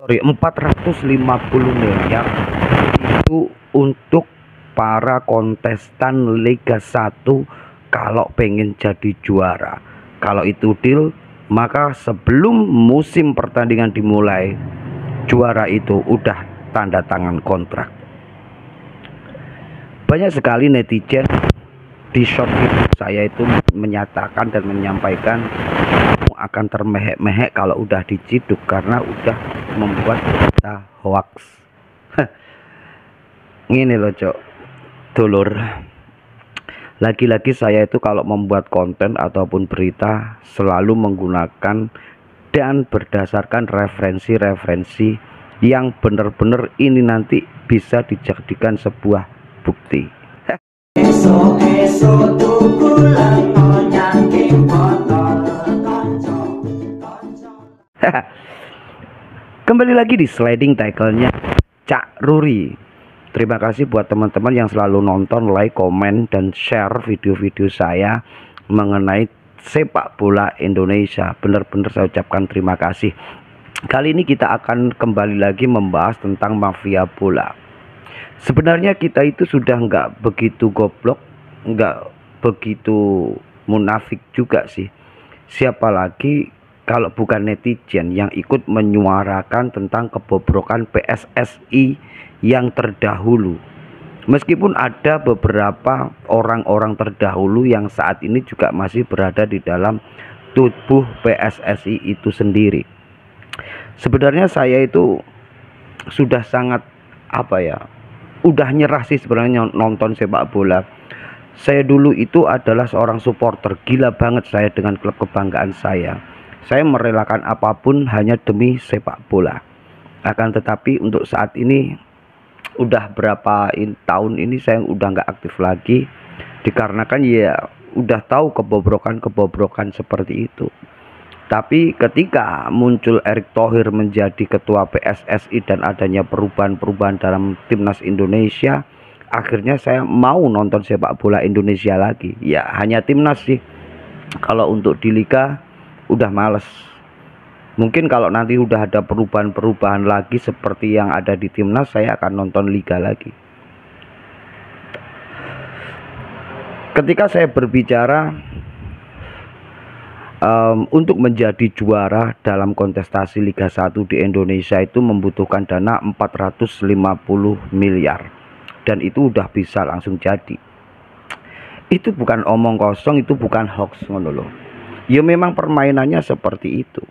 sorry, 450 miliar itu untuk para kontestan Liga 1 kalau pengen jadi juara. Kalau itu deal, maka sebelum musim pertandingan dimulai, juara itu udah tanda tangan kontrak. Banyak sekali netizen di short video saya itu menyatakan dan menyampaikan kamu akan termehek-mehek kalau udah diciduk karena udah membuat berita hoax. Ini loh cok, dulur, lagi-lagi saya itu kalau membuat konten ataupun berita selalu menggunakan dan berdasarkan referensi-referensi yang benar-benar ini nanti bisa dijadikan sebuah bukti. Kembali lagi di sliding tackle-nya Cak Ruri. Terima kasih buat teman-teman yang selalu nonton, like, komen, dan share video-video saya mengenai sepak bola Indonesia. Benar-benar saya ucapkan terima kasih. Kali ini kita akan kembali lagi membahas tentang mafia bola. Sebenarnya kita itu sudah nggak begitu goblok, nggak begitu munafik juga sih. Siapa lagi kalau bukan netizen yang ikut menyuarakan tentang kebobrokan PSSI yang terdahulu. Meskipun ada beberapa orang-orang terdahulu yang saat ini juga masih berada di dalam tubuh PSSI itu sendiri. Sebenarnya saya itu sudah sangat udah nyerah sih sebenarnya nonton sepak bola. Saya dulu itu adalah seorang supporter, gila banget saya dengan klub kebanggaan saya. Saya merelakan apapun hanya demi sepak bola. Akan tetapi untuk saat ini udah berapa tahun ini saya udah nggak aktif lagi, dikarenakan ya udah tahu kebobrokan seperti itu. Tapi ketika muncul Erick Thohir menjadi ketua PSSI dan adanya perubahan-perubahan dalam timnas Indonesia, akhirnya saya mau nonton sepak bola Indonesia lagi. Ya hanya timnas sih. Kalau untuk di liga udah males. Mungkin kalau nanti udah ada perubahan-perubahan lagi seperti yang ada di timnas, saya akan nonton liga lagi. Ketika saya berbicara untuk menjadi juara dalam kontestasi Liga 1 di Indonesia itu membutuhkan dana 450 miliar. Dan itu udah bisa langsung jadi. Itu bukan omong kosong, itu bukan hoax, ngono loh. Ya memang permainannya seperti itu.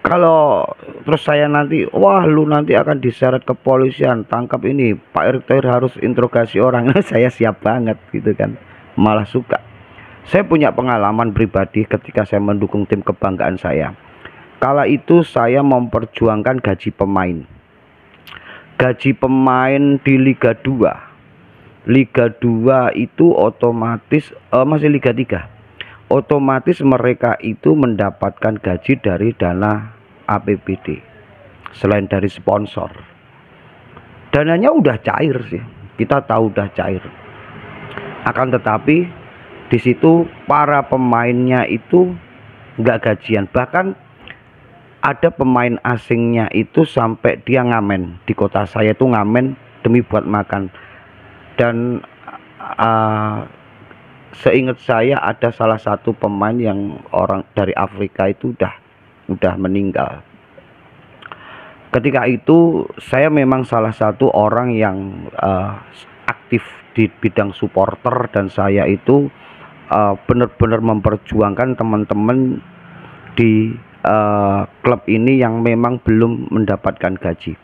Kalau terus saya nanti, wah lu nanti akan diseret ke kepolisian, tangkap ini, Pak Erick Thohir harus interogasi orang. Saya siap banget gitu kan, malah suka. Saya punya pengalaman pribadi ketika saya mendukung tim kebanggaan saya. Kala itu saya memperjuangkan gaji pemain. Gaji pemain di Liga 2. Liga 2 itu otomatis masih Liga 3. Otomatis mereka itu mendapatkan gaji dari dana APBD selain dari sponsor. Dananya udah cair sih, kita tahu udah cair. Akan tetapi di situ para pemainnya itu nggak gajian, bahkan ada pemain asingnya itu sampai dia ngamen di kota saya itu, ngamen demi buat makan. Dan seingat saya ada salah satu pemain yang orang dari Afrika itu udah meninggal. Ketika itu saya memang salah satu orang yang aktif di bidang supporter, dan saya itu benar-benar memperjuangkan teman-teman di klub ini yang memang belum mendapatkan gaji.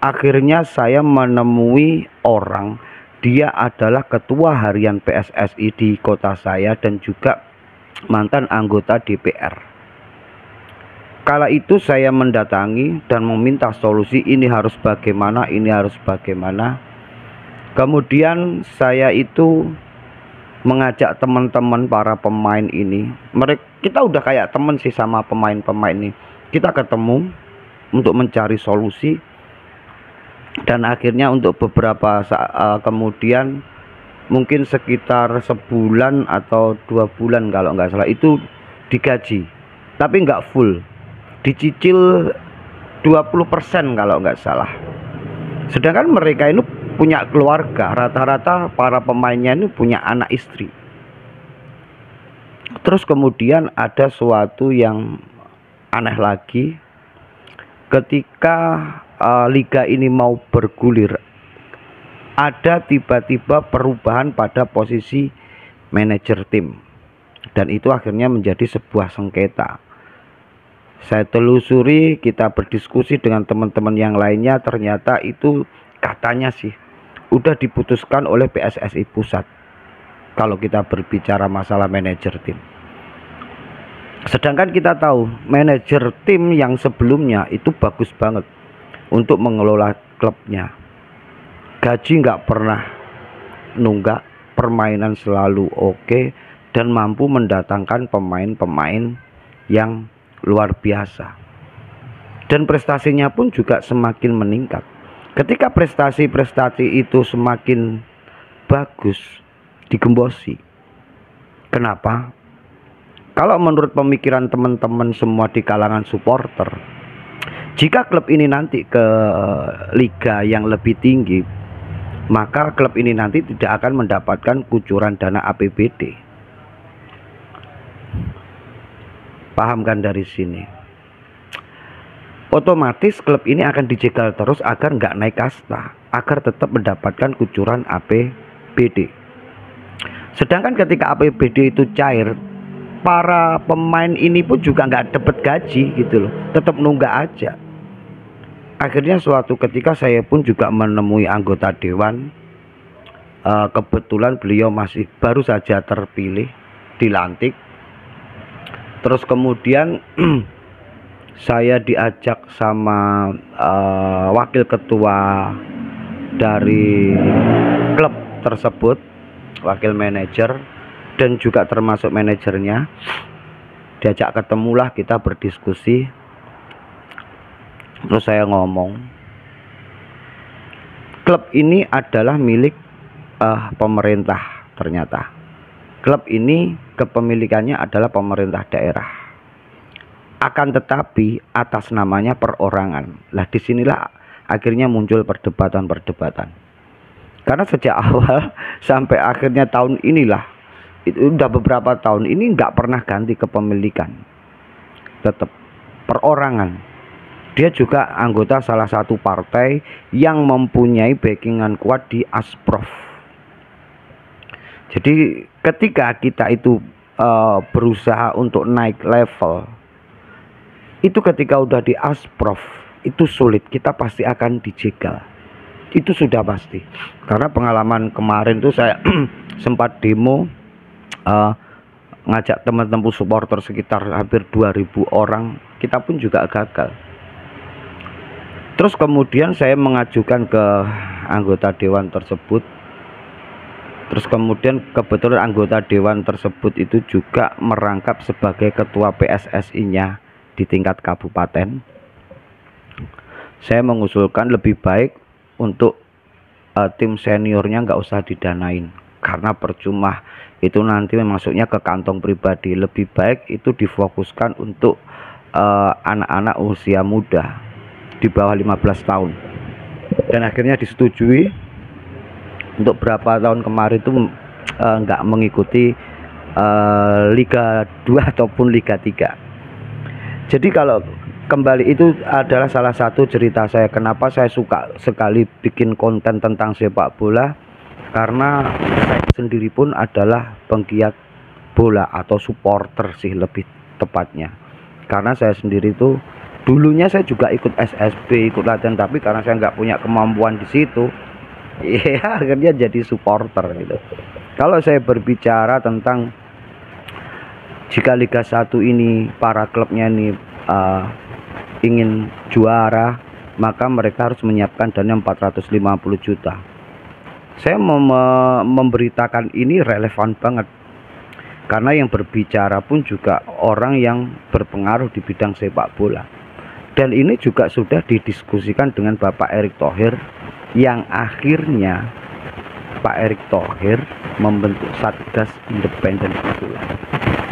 Akhirnya saya menemui orang, dia adalah ketua harian PSSI di kota saya dan juga mantan anggota DPR. Kala itu saya mendatangi dan meminta solusi, ini harus bagaimana, ini harus bagaimana. Kemudian saya itu mengajak teman-teman para pemain ini. Kita udah kayak temen sih sama pemain-pemain ini. Kita ketemu untuk mencari solusi. Dan akhirnya untuk beberapa saat kemudian, mungkin sekitar sebulan atau 2 bulan kalau nggak salah, itu digaji, tapi nggak full, dicicil 20% kalau nggak salah. Sedangkan mereka ini punya keluarga, rata-rata para pemainnya ini punya anak istri. Terus kemudian ada suatu yang aneh lagi, ketika liga ini mau bergulir, ada tiba-tiba perubahan pada posisi manajer tim, dan itu akhirnya menjadi sebuah sengketa. Saya telusuri, kita berdiskusi dengan teman-teman yang lainnya, ternyata itu katanya sih udah diputuskan oleh PSSI pusat kalau kita berbicara masalah manajer tim. Sedangkan kita tahu manajer tim yang sebelumnya itu bagus banget untuk mengelola klubnya, gaji nggak pernah nunggak, permainan selalu oke, dan mampu mendatangkan pemain-pemain yang luar biasa, dan prestasinya pun juga semakin meningkat. Ketika prestasi-prestasi itu semakin bagus, digembosi. Kenapa? Kalau menurut pemikiran teman-teman semua di kalangan supporter, jika klub ini nanti ke liga yang lebih tinggi, maka klub ini nanti tidak akan mendapatkan kucuran dana APBD. Paham kan dari sini? Otomatis klub ini akan dijegal terus agar nggak naik kasta, agar tetap mendapatkan kucuran APBD. Sedangkan ketika APBD itu cair, para pemain ini pun juga nggak dapat gaji gitu loh, tetap nunggak aja. Akhirnya suatu ketika saya pun juga menemui anggota dewan, kebetulan beliau masih baru saja terpilih, dilantik. Terus kemudian saya diajak sama wakil ketua dari klub tersebut, wakil manajer, dan juga termasuk manajernya. Diajak ketemulah, kita berdiskusi. Terus saya ngomong, klub ini adalah milik pemerintah. Ternyata klub ini kepemilikannya adalah pemerintah daerah, akan tetapi atas namanya perorangan. Lah disinilah akhirnya muncul perdebatan-perdebatan, karena sejak awal sampai akhirnya tahun inilah, itu udah beberapa tahun ini nggak pernah ganti kepemilikan, tetap perorangan. Dia juga anggota salah satu partai yang mempunyai backingan kuat di Asprof. Jadi ketika kita itu berusaha untuk naik level, itu ketika udah di Asprof itu sulit, kita pasti akan dijegal. Itu sudah pasti. Karena pengalaman kemarin tuh saya sempat demo, ngajak teman-teman supporter sekitar hampir 2000 orang, kita pun juga gagal. Terus kemudian saya mengajukan ke anggota dewan tersebut. Terus kemudian kebetulan anggota dewan tersebut itu juga merangkap sebagai ketua PSSI-nya di tingkat kabupaten. Saya mengusulkan lebih baik untuk tim seniornya nggak usah didanain, karena percuma, itu nanti masuknya ke kantong pribadi. Lebih baik itu difokuskan untuk anak-anak usia muda di bawah 15 tahun. Dan akhirnya disetujui. Untuk berapa tahun kemarin itu nggak mengikuti Liga 2 ataupun Liga 3. Jadi kalau kembali, itu adalah salah satu cerita saya kenapa saya suka sekali bikin konten tentang sepak bola, karena saya sendiri pun adalah penggiat bola atau supporter sih lebih tepatnya. Karena saya sendiri tuh dulunya saya juga ikut SSB, ikut latihan, tapi karena saya nggak punya kemampuan di situ, ya akhirnya jadi supporter gitu. Kalau saya berbicara tentang jika Liga 1 ini para klubnya ini ingin juara, maka mereka harus menyiapkan dana 450 juta. Saya memberitakan ini relevan banget, karena yang berbicara pun juga orang yang berpengaruh di bidang sepak bola. Dan ini juga sudah didiskusikan dengan Bapak Erick Thohir, yang akhirnya Pak Erick Thohir membentuk Satgas Independen itulah.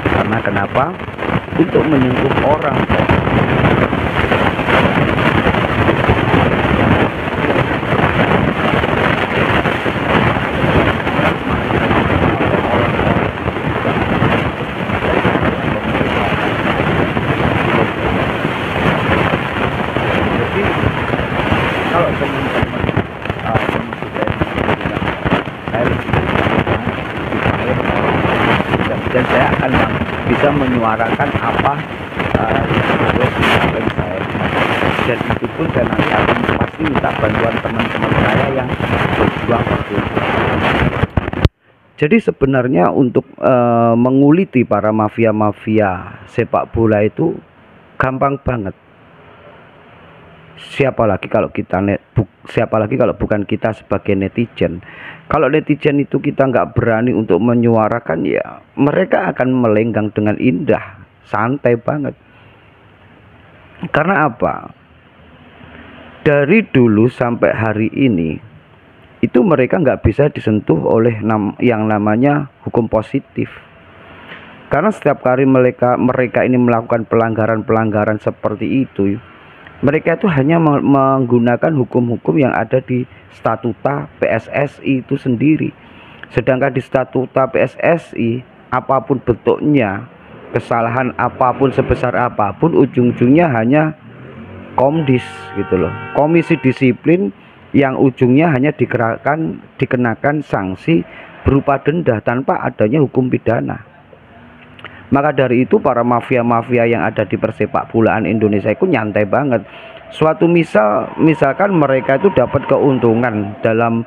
Karena kenapa? Untuk menyentuh orang. kalau teman-teman menyukai saya lebih dan saya akan bisa menyuarakan apa yang sesuai saya, dan itu pun saya nanti akan pasti minta bantuan teman-teman saya yang berjuang untuk. Jadi sebenarnya untuk menguliti para mafia-mafia sepak bola itu gampang banget. Siapa lagi kalau bukan kita sebagai netizen. Kalau netizen itu kita nggak berani untuk menyuarakan, ya mereka akan melenggang dengan indah, santai banget. Karena apa? Dari dulu sampai hari ini itu mereka nggak bisa disentuh oleh yang namanya hukum positif. Karena setiap kali mereka ini melakukan pelanggaran seperti itu, mereka itu hanya menggunakan hukum-hukum yang ada di statuta PSSI itu sendiri. Sedangkan di statuta PSSI, apapun bentuknya, kesalahan apapun sebesar apapun, ujung-ujungnya hanya komdis gitu loh, komisi disiplin, yang ujungnya hanya dikenakan sanksi berupa denda tanpa adanya hukum pidana. Maka dari itu para mafia-mafia yang ada di persepak bolaan Indonesia itu nyantai banget. Misalkan mereka itu dapat keuntungan dalam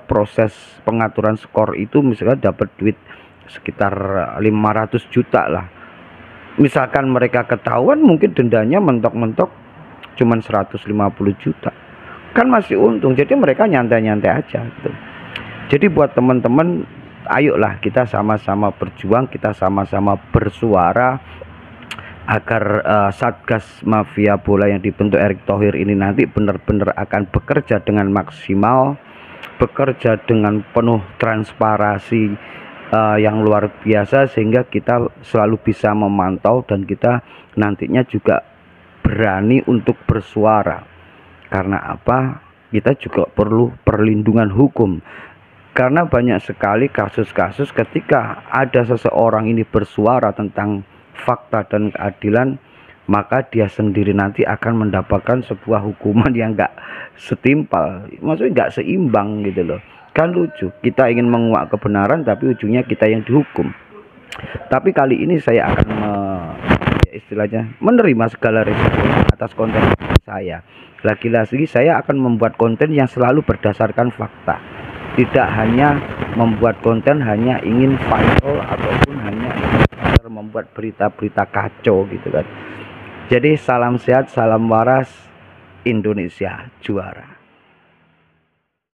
proses pengaturan skor itu, misalkan dapat duit sekitar 500 juta lah. Misalkan mereka ketahuan, mungkin dendanya mentok-mentok cuman 150 juta. Kan masih untung. Jadi mereka nyantai-nyantai aja gitu. Jadi buat teman-teman, ayolah kita sama-sama berjuang, kita sama-sama bersuara agar Satgas Mafia Bola yang dibentuk Erick Thohir ini nanti benar-benar akan bekerja dengan maksimal, bekerja dengan penuh transparansi yang luar biasa, sehingga kita selalu bisa memantau dan kita nantinya juga berani untuk bersuara. Karena apa? Kita juga perlu perlindungan hukum. Karena banyak sekali kasus-kasus ketika ada seseorang ini bersuara tentang fakta dan keadilan, maka dia sendiri nanti akan mendapatkan sebuah hukuman yang enggak setimpal, maksudnya enggak seimbang gitu loh. Kan lucu, kita ingin menguak kebenaran tapi ujungnya kita yang dihukum. Tapi kali ini saya akan istilahnya menerima segala risiko atas konten saya. Lagi-lagi saya akan membuat konten yang selalu berdasarkan fakta. Tidak hanya membuat konten hanya ingin viral ataupun hanya membuat berita-berita kacau gitu kan. Jadi salam sehat, salam waras, Indonesia juara.